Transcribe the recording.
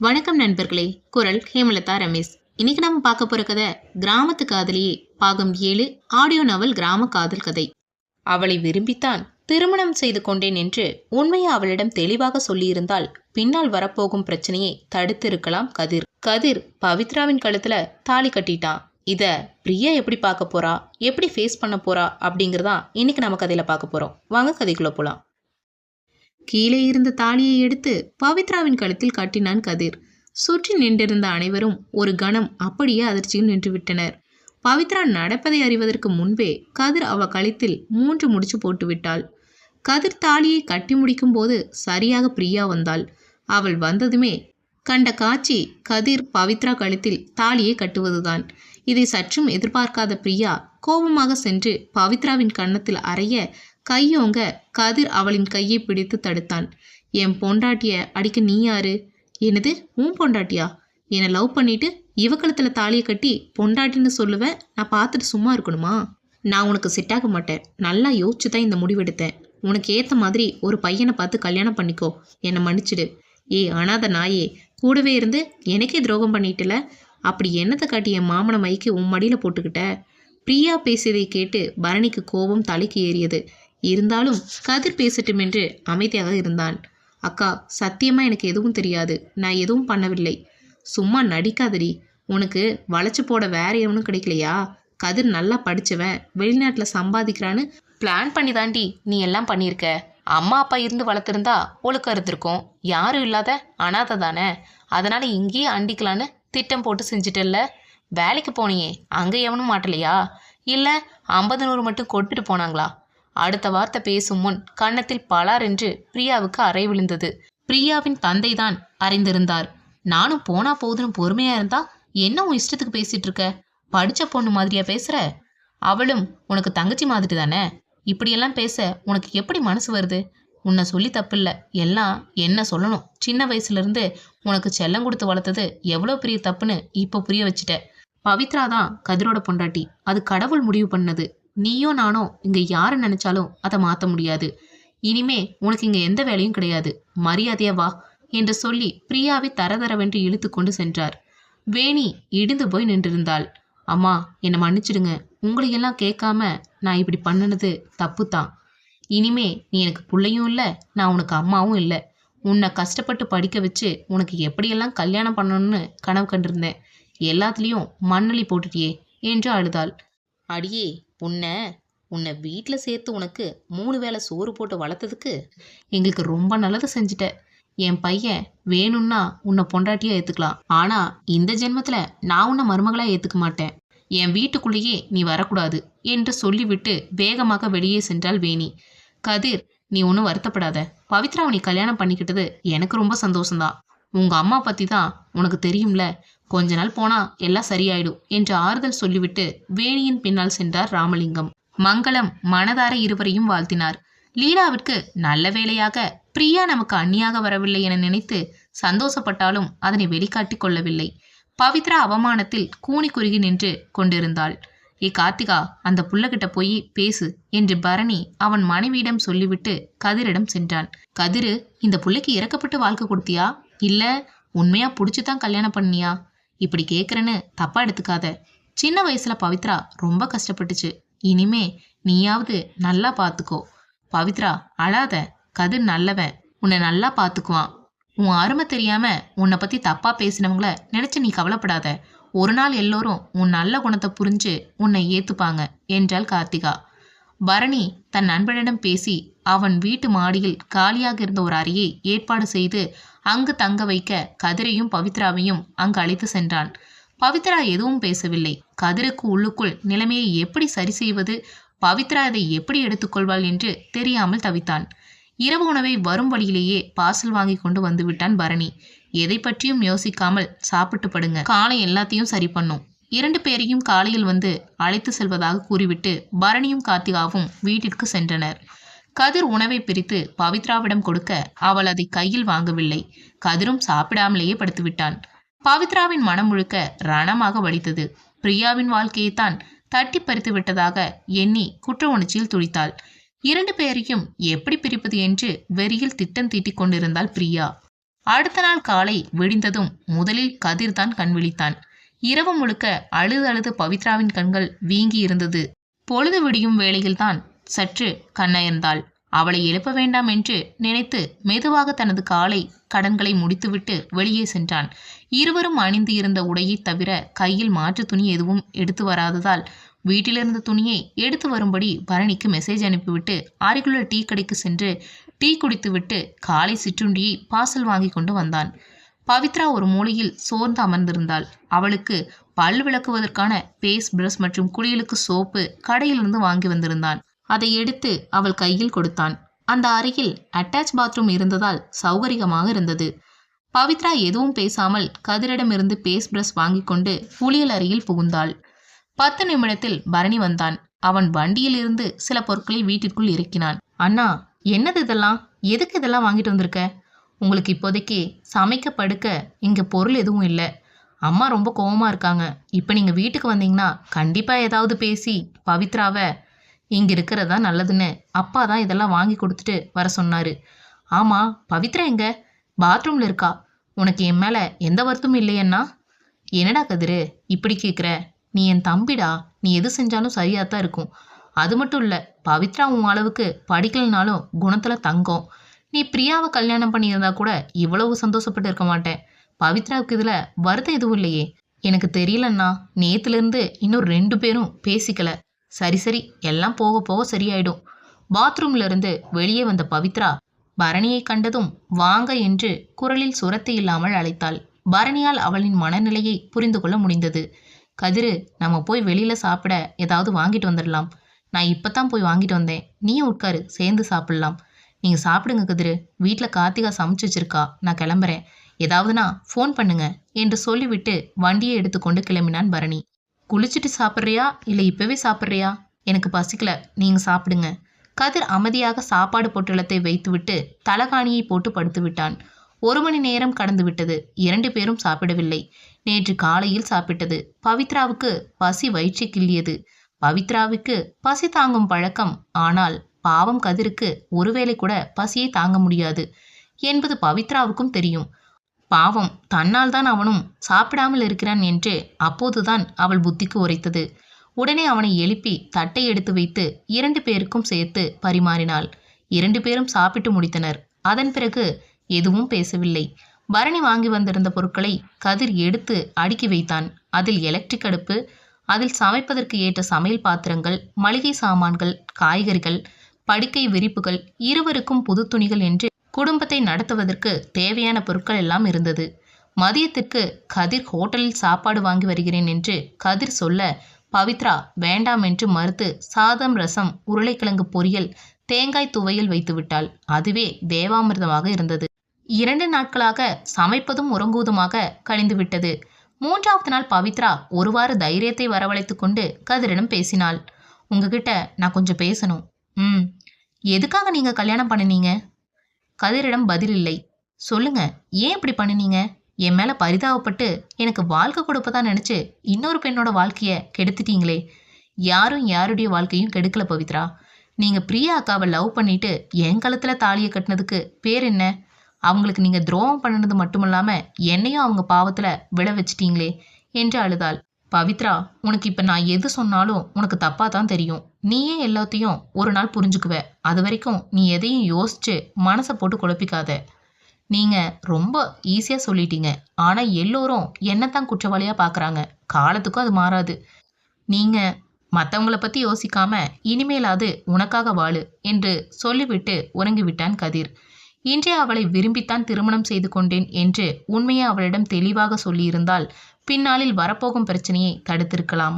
வணக்கம் நண்பர்களே. குரல் ஹேமலதா ரமேஷ். இன்னைக்கு நம்ம பார்க்க போற கதை கிராமத்து காதலியே பாகம் 7 ஆடியோ நாவல் கிராம காதல் கதை. அவளை விரும்பித்தான் திருமணம் செய்து கொண்டேன் என்று உண்மையை அவளிடம் தெளிவாக சொல்லியிருந்தால் பின்னால் வரப்போகும் பிரச்சனையை தடுத்து இருக்கலாம் கதிர். கதிர் பவித்ராவின் கழுத்துல தாலி கட்டிட்டான். இத பிரியா எப்படி பார்க்க போறா, எப்படி ஃபேஸ் பண்ண போறா அப்படிங்கிறதான் இன்னைக்கு நம்ம கதையில பார்க்க போறோம். வாங்க கதைக்குள்ள போலாம். கீழே இருந்த தாலியை எடுத்து பவித்ராவின் கழுத்தில் கட்டினான் கதிர். சுற்றி நின்றிருந்த அனைவரும் ஒரு கணம் அப்படியே அதிர்ச்சியில் நின்றுவிட்டனர். பவித்ரா நடப்பதை அறிவதற்கு முன்பே கதிர் அவ கழுத்தில் 3 முடிச்சு போட்டு விட்டாள். கதிர் தாலியை கட்டி முடிக்கும் போது சரியாக பிரியா வந்தாள். அவள் வந்ததுமே கண்ட காட்சி கதிர் பவித்ரா கழுத்தில் தாலியை கட்டுவதுதான். இதை சற்றும் எதிர்பார்க்காத பிரியா கோபமாக சென்று பவித்ராவின் கன்னத்தில் அறைய கையோங்க கதிர் அவளின் கையை பிடித்து தடுத்தான். என் பொண்டாட்டிய அடிக்க நீ யாரு? என்னது உன் பொண்டாட்டியா? என்னை லவ் பண்ணிட்டு இவ கழுத்துல தாலியை கட்டி பொண்டாட்டின்னு சொல்லுவேன், நான் பார்த்துட்டு சும்மா இருக்கணுமா? நான் உனக்கு செட்டாக மாட்டேன். நல்லா யோசிச்சு தான் இந்த முடிவெடுத்தேன். உனக்கு ஏற்ற மாதிரி ஒரு பையனை பார்த்து கல்யாணம் பண்ணிக்கோ. என்னை மன்னிச்சிடு. அனாத நாயே, கூடவே இருந்து எனக்கே துரோகம் பண்ணிட்டல. அப்படி என்னத்தை காட்டி என் மாமனை மைக்கு உன் மடியில் போட்டுக்கிட்ட? பிரியா பேசியதை கேட்டு பரணிக்கு கோபம் தலைக்கு ஏறியது. இருந்தாலும் கதிர் பேசட்டும் என்று அமைதியாக இருந்தான். அக்கா, சத்தியமா எனக்கு எதுவும் தெரியாது. நான் எதுவும் பண்ணவில்லை. சும்மா நடிக்காதடி. உனக்கு வளைச்சு போட வேற எவனும் கிடைக்கலையா? கதிர் நல்லா படிச்சவன், வெளிநாட்டில் சம்பாதிக்கிறான்னு பிளான் பண்ணி தாண்டி நீ எல்லாம் பண்ணியிருக்க. அம்மா அப்பா இருந்து வளர்த்துருந்தா ஒழுக்கம் இருந்திருக்கும். யாரும் இல்லாத அனாதை தானே, அதனால இங்கேயே அண்டிக்கலான்னு திட்டம் போட்டு செஞ்சுட்டல்ல. வேலைக்கு போனியே, அங்கே எவனும் மாட்டலையா? இல்லை 50 100 மட்டும் கொடுத்துட்டு போனாங்களா? அடுத்த வார்த்தை பேசும் முன் கன்னத்தில் பலார் என்று பிரியாவுக்கு அறை விழுந்தது. பிரியாவின் தந்தை தான் அறிந்திருந்தார். நானும் போனா போதுன்னு பொறுமையா இருந்தா என்ன உன் இஷ்டத்துக்கு பேசிட்டு இருக்க? படிச்ச பொண்ணு மாதிரியா பேசுற? அவளும் உனக்கு தங்கச்சி மாதிரி தானே. இப்படியெல்லாம் பேச உனக்கு எப்படி மனசு வருது? உன்னை சொல்லி தப்பில்ல, எல்லாம் என்ன சொல்லணும். சின்ன வயசுல இருந்து உனக்கு செல்லம் கொடுத்து வளர்த்தது எவ்வளோ பெரிய தப்புன்னு இப்போ புரிய வச்சுட்ட. பவித்ரா தான் கதிரோட பொண்டாட்டி. அது கடவுள் முடிவு பண்ணது. நீயோ நானோ இங்க யாரை நினைச்சாலும் அதை மாற்ற முடியாது. இனிமே உனக்கு இங்க எந்த வேலையும் கிடையாது. மரியாதையா வா என்று சொல்லி பிரியாவை தரதரவென்று இழுத்து கொண்டு சென்றார். வேணி இடிந்து போய் நின்றிருந்தாள். அம்மா, என்னை மன்னிச்சிடுங்க. உங்களையெல்லாம் கேட்காம நான் இப்படி பண்ணினது தப்பு தான். இனிமே நீ எனக்கு பிள்ளையும் இல்லை, நான் உனக்கு அம்மாவும் இல்லை. உன்னை கஷ்டப்பட்டு படிக்க வச்சு உனக்கு எப்படியெல்லாம் கல்யாணம் பண்ணணும்னு கனவு கண்டிருந்தேன். எல்லாத்துலேயும் மண்ணலி போட்டுட்டியே என்று அழுதாள். அடியே, உன்னை வீட்டில் சேர்த்து உனக்கு 3 வேளை சோறு போட்டு வளர்த்ததுக்கு எங்களுக்கு ரொம்ப நல்லது செஞ்சுட்ட. என் பையன் வேணும்னா உன்னை பொண்டாட்டியாக ஏற்றுக்கலாம். ஆனால் இந்த ஜென்மத்தில் நான் உன்னை மருமகளாக ஏற்றுக்க மாட்டேன். என் வீட்டுக்குள்ளேயே நீ வரக்கூடாது என்று சொல்லிவிட்டு வேகமாக வெளியே சென்றாள் வேணி. கதிர், நீ ஒன்றும் வருத்தப்படாத. பவித்ராவை நீ கல்யாணம் பண்ணிக்கிட்டது எனக்கு ரொம்ப சந்தோஷம்தான். உங்கள் அம்மா பற்றி தான் உனக்கு தெரியும்ல. கொஞ்ச நாள் போனா எல்லாம் சரியாயிடும் என்று ஆறுதல் சொல்லிவிட்டு வேணியின் பின்னால் சென்றார் ராமலிங்கம். மங்களம் மனதார இருவரையும் வாழ்த்தினார். லீலாவிற்கு நல்ல வேளையாக பிரியா நமக்கு அந்நியாக வரவில்லை என நினைத்து சந்தோஷப்பட்டாலும் அதனை வெளிக்காட்டி கொள்ளவில்லை. பவித்ரா அவமானத்தில் கூனி குறுகி நின்று கொண்டிருந்தாள். கார்த்திகா, அந்த புள்ளகிட்ட போய் பேசு என்று பரணி அவன் மனைவியிடம் சொல்லிவிட்டு கதிரிடம் சென்றான். கதிரு, இந்த புள்ளைக்கு இறக்கப்பட்டு வாழ்க்கை கொடுத்தியா, இல்ல உண்மையா பிடிச்சுதான் கல்யாணம் பண்ணியா? இப்படி கேட்குறேன்னு தப்பா எடுத்துக்காத. சின்ன வயசுல பவித்ரா ரொம்ப கஷ்டப்பட்டுச்சு. இனிமே நீயாவது நல்லா பார்த்துக்கோ. பவித்ரா, அழாத. கதிர் நல்லவன், உன்னை நல்லா பார்த்துக்குவான். உன் அருமை தெரியாம உன்னை பத்தி தப்பா பேசினவங்கள நினைச்சு நீ கவலைப்படாத. ஒரு நாள் எல்லோரும் உன் நல்ல குணத்தை புரிஞ்சு உன்னை ஏத்துப்பாங்க என்றாள் கார்த்திகா. பரணி தன் நண்பனிடம் பேசி அவன் வீட்டு மாடியில் காலியாக இருந்த ஒரு அறையை ஏற்பாடு செய்து அங்கு தங்க வைக்க கதிரையும் பவித்ராவையும் அங்கு அழைத்து சென்றான். பவித்ரா எதுவும் பேசவில்லை. கதிருக்கு உள்ளுக்குள் நிலைமையை எப்படி சரி செய்வது, பவித்ரா அதை எப்படி எடுத்துக்கொள்வாள் என்று தெரியாமல் தவித்தான். இரவு உணவை வரும் வழியிலேயே பார்சல் வாங்கி கொண்டு வந்து விட்டான் பரணி. எதை பற்றியும் யோசிக்காமல் சாப்பிட்டு படுங்க, காலை எல்லாத்தையும் சரி பண்ணும். 2 பேரையும் காலையில் வந்து அழைத்து செல்வதாக கூறிவிட்டு பரணியும் கார்த்திகாவும் வீட்டிற்கு சென்றனர். கதிர் உணவை பிரித்து பவித்ராவிடம் கொடுக்க அவள் அதை கையில் வாங்கவில்லை. கதிரும் சாப்பிடாமலேயே படுத்துவிட்டான். பவித்ராவின் மனம் முழுக்க ரணமாக வலித்தது. பிரியாவின் வாழ்க்கையைத்தான் தட்டி பறித்து விட்டதாக எண்ணி குற்ற உணர்ச்சியில் துடித்தாள். 2 பேரையும் எப்படி பிரிப்பது என்று வெறியில் திட்டம் தீட்டிக் கொண்டிருந்தாள் பிரியா. அடுத்த நாள் காலை விடிந்ததும் முதலில் கதிர் தான் கண் விழித்தான். இரவு முழுக்க அழுது அழுது பவித்ராவின் கண்கள் வீங்கி இருந்தது. பொழுது விடியும் வேளையில்தான் சற்று கண்ணயர்ந்தாள். அவளை எழுப்ப வேண்டாம் என்று நினைத்து மெதுவாக தனது காலை கடன்களை முடித்துவிட்டு வெளியே சென்றான். இருவரும் அணிந்து இருந்த உடையை தவிர கையில் மாற்று துணி எதுவும் எடுத்து வராததால் வீட்டிலிருந்த துணியை எடுத்து வரும்படி பரணிக்கு மெசேஜ் அனுப்பிவிட்டு அருகிலுள்ள டீ கடைக்கு சென்று டீ குடித்துவிட்டு காலை சிற்றுண்டியை பார்சல் வாங்கி கொண்டு வந்தான். பவித்ரா ஒரு மூலையில் சோர்ந்து அமர்ந்திருந்தாள். அவளுக்கு பல் விளக்குவதற்கான பேஸ்ட் பிரஷ் மற்றும் குளியலுக்கு சோப்பு கடையிலிருந்து வாங்கி வந்திருந்தான். அதை எடுத்து அவள் கையில் கொடுத்தான். அந்த அறையில் அட்டாச் பாத்ரூம் இருந்ததால் சௌகரியமாக இருந்தது. பவித்ரா எதுவும் பேசாமல் கதிரிடமிருந்து பேஸ்ட் பிரஷ் வாங்கி கொண்டு குளியல் அறையில் புகுந்தாள். 10 நிமிடத்தில் பரணி வந்தான். அவன் வண்டியில் இருந்து சில பொருட்களை வீட்டிற்குள் இறக்கினான். அண்ணா, என்னது இதெல்லாம்? எதுக்கு இதெல்லாம் வாங்கிட்டு வந்திருக்க? உங்களுக்கு இப்போதைக்கு சமைக்க படுக்க இங்கே பொருள் எதுவும் இல்லை. அம்மா ரொம்ப கோவமா இருக்காங்க. இப்போ நீங்கள் வீட்டுக்கு வந்தீங்கன்னா கண்டிப்பாக ஏதாவது பேசி பவித்ராவை இங்கே இருக்கிறதா நல்லதுன்னு அப்பா தான் இதெல்லாம் வாங்கி கொடுத்துட்டு வர சொன்னார். ஆமாம், பவித்ரா எங்க? பாத்ரூமில் இருக்கா. உனக்கு என் மேலே எந்த வருத்தமும் இல்லையண்ணா? என்னடா கதிரு இப்படி கேட்குற? நீ என் தம்பிடா. நீ எது செஞ்சாலும் சரியாக தான் இருக்கும். அது மட்டும் இல்லை, பவித்ரா உன் அளவுக்கு படிக்கலைனாலும் குணத்தில் தங்கம். நீ பிரியாவை கல்யாணம் பண்ணியிருந்தா கூட இவ்வளவு சந்தோஷப்பட்டு இருக்க மாட்டேன். பவித்ராவுக்கு இதில் வருத்தம் எதுவும் இல்லையே? எனக்கு தெரியலண்ணா. நேற்றுலேருந்து இன்னும் 2 பேரும் பேசிக்கல. சரி சரி, எல்லாம் போக போக சரியாயிடும். பாத்ரூம்ல இருந்து வெளியே வந்த பவித்ரா பரணியை கண்டதும் வாங்க என்று குரலில் சுரத்து இல்லாமல் அழைத்தாள். பரணியால் அவளின் மனநிலையை புரிந்து கொள்ள முடிந்தது. கதிரு, நம்ம போய் வெளியில சாப்பிட ஏதாவது வாங்கிட்டு வந்துடலாம். நான் இப்பதான் போய் வாங்கிட்டு வந்தேன். நீயும் உட்காரு, சேர்ந்து சாப்பிடலாம். நீங்க சாப்பிடுங்க கதிரு. வீட்டில் கார்த்திகா சமைச்சு வச்சிருக்கா. நான் கிளம்புறேன். ஏதாவதுனா ஃபோன் பண்ணுங்க என்று சொல்லிவிட்டு வண்டியை எடுத்துக்கொண்டு கிளம்பினான் பரணி. குளிச்சுட்டு சாப்பிட்றியா இல்லை இப்பவே சாப்பிட்றியா? எனக்கு பசிக்கல, நீங்க சாப்பிடுங்க. கதிர் அமைதியாக சாப்பாடு பொட்டலத்தை வைத்துவிட்டு தலகாணியை போட்டு படுத்து விட்டான். 1 மணி நேரம் கடந்து விட்டது. 2 பேரும் சாப்பிடவில்லை. நேற்று காலையில் சாப்பிட்டது. பவித்ராவுக்கு பசி வயிற்றை கிள்ளியது. பவித்ராவுக்கு பசி தாங்கும் பழக்கம். ஆனால் பாவம் கதிருக்கு ஒருவேளை கூட பசியை தாங்க முடியாது என்பது பவித்ராவுக்கும் தெரியும். பாவம், தன்னால் தான் அவனும் சாப்பிடாமல் இருக்கிறான் என்று அப்போதுதான் அவள் புத்திக்கு உரைத்தது. உடனே அவனை எழுப்பி தட்டை எடுத்து வைத்து 2 பேருக்கும் சேர்த்து பரிமாறினாள். 2 பேரும் சாப்பிட்டு முடித்தனர். அதன் பிறகு எதுவும் பேசவில்லை. பரணி வாங்கி வந்திருந்த பொருட்களை கதிர் எடுத்து அடுக்கி வைத்தான். அதில் எலக்ட்ரிக் அடுப்பு, அதில் சமைப்பதற்கு ஏற்ற சமையல் பாத்திரங்கள், மளிகை சாமான்கள், காய்கறிகள், படுக்கை விரிப்புகள், இருவருக்கும் புது துணிகள் என்று குடும்பத்தை நடத்துவதற்கு தேவையான பொருட்கள் எல்லாம் இருந்தது. மதியத்திற்கு கதிர் ஹோட்டலில் சாப்பாடு வாங்கி வருகிறேன் என்று கதிர் சொல்ல பவித்ரா வேண்டாம் என்று மறுத்து சாதம், ரசம், உருளைக்கிழங்கு பொரியல், தேங்காய் துவையல் வைத்து விட்டாள். அதுவே தேவாமிர்தமாக இருந்தது. 2 நாட்களாக சமைப்பதும் உறங்குவதுமாக கழிந்து விட்டது. 3வது நாள் பவித்ரா ஒருவாறு தைரியத்தை வரவழைத்து கொண்டு கதிரிடம் பேசினாள். உங்ககிட்ட நான் கொஞ்சம் பேசணும். எதுக்காக நீங்க கல்யாணம் பண்ணினீங்க? கதிரிடம் பதில் இல்லை. சொல்லுங்க, ஏன் இப்படி பண்ணினீங்க? என் மேல பரிதாபப்பட்டு எனக்கு வாழ்க்கை கொடுப்பதா நினைச்சு இன்னொரு பெண்ணோட வாழ்க்கைய கெடுத்துட்டீங்களே. யாரும் யாருடைய வாழ்க்கையும் கெடுக்கல பவித்ரா. நீங்க பிரியா அக்காவை லவ் பண்ணிட்டு என் கழுத்துல தாலியை கட்டினதுக்கு பேர் என்ன? அவங்களுக்கு நீங்க துரோகம் பண்ணினது மட்டுமில்லாம என்னையும் அவங்க பாவத்துல விழ வச்சிட்டீங்களே என்று அழுதாள். பவித்ரா, உனக்கு இப்ப நான் எது சொன்னாலும் உனக்கு தப்பா தான் தெரியும். நீயே எல்லாத்தையும் ஒரு நாள் புரிஞ்சுக்குவ. அது வரைக்கும் நீ எதையும் யோசிச்சு மனசை போட்டு குழப்பிக்காத. நீங்க ரொம்ப ஈஸியா சொல்லிட்டீங்க. ஆனா எல்லோரும் என்னத்தான் குற்றவாளியா பாக்குறாங்க. காலத்துக்கும் அது மாறாது. நீங்க மற்றவங்கள பத்தி யோசிக்காம இனிமேலாவது உனக்காக வாழு என்று சொல்லிவிட்டு உறங்கிவிட்டான் கதிர். இன்றே அவளை விரும்பித்தான் திருமணம் செய்து கொண்டேன் என்று உண்மையை அவளிடம் தெளிவாக சொல்லியிருந்தால் பின்னாளில் வரப்போகும் பிரச்சனையை தடுத்திருக்கலாம்.